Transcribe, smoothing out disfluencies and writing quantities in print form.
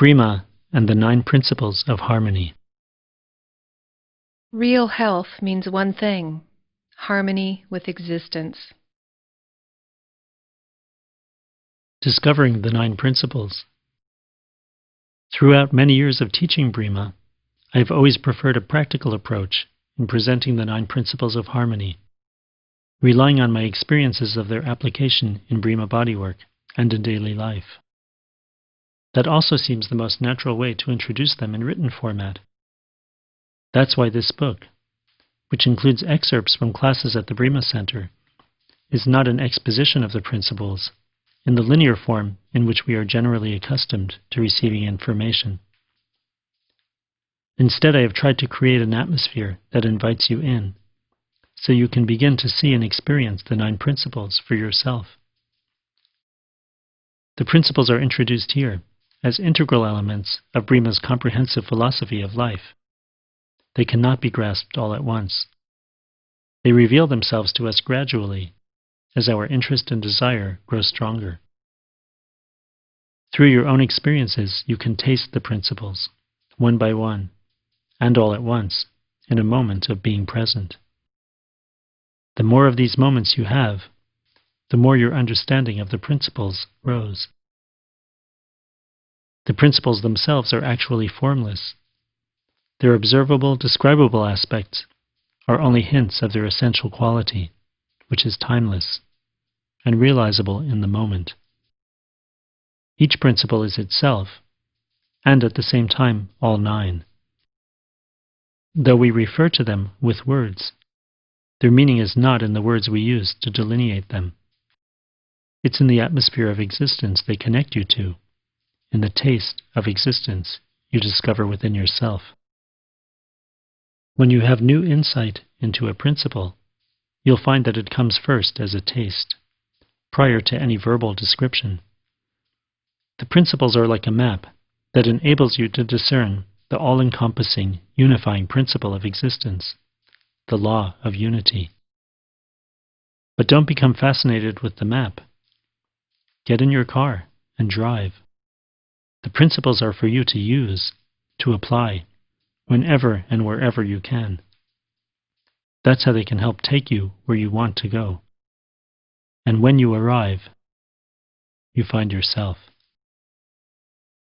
Breema and the 9 Principles of Harmony. Real health means one thing: harmony with existence. Discovering the 9 Principles. Throughout many years of teaching Breema, I have always preferred a practical approach in presenting the 9 Principles of Harmony, relying on my experiences of their application in Breema Bodywork and in daily life. That also seems the most natural way to introduce them in written format. That's why this book, which includes excerpts from classes at the Breema Center, is not an exposition of the principles in the linear form in which we are generally accustomed to receiving information. Instead, I have tried to create an atmosphere that invites you in, so you can begin to see and experience the 9 principles for yourself. The principles are introduced here as integral elements of Breema's comprehensive philosophy of life. They cannot be grasped all at once. They reveal themselves to us gradually as our interest and desire grow stronger. Through your own experiences, you can taste the principles, one by one, and all at once, in a moment of being present. The more of these moments you have, the more your understanding of the principles grows. The principles themselves are actually formless. Their observable, describable aspects are only hints of their essential quality, which is timeless and realizable in the moment. Each principle is itself, and at the same time all 9. Though we refer to them with words, their meaning is not in the words we use to delineate them. It's in the atmosphere of existence they connect you to, in the taste of existence you discover within yourself. When you have new insight into a principle, you'll find that it comes first as a taste, prior to any verbal description. The principles are like a map that enables you to discern the all-encompassing, unifying principle of existence, the law of unity. But don't become fascinated with the map. Get in your car and drive. The principles are for you to use, to apply, whenever and wherever you can. That's how they can help take you where you want to go. And when you arrive, you find yourself.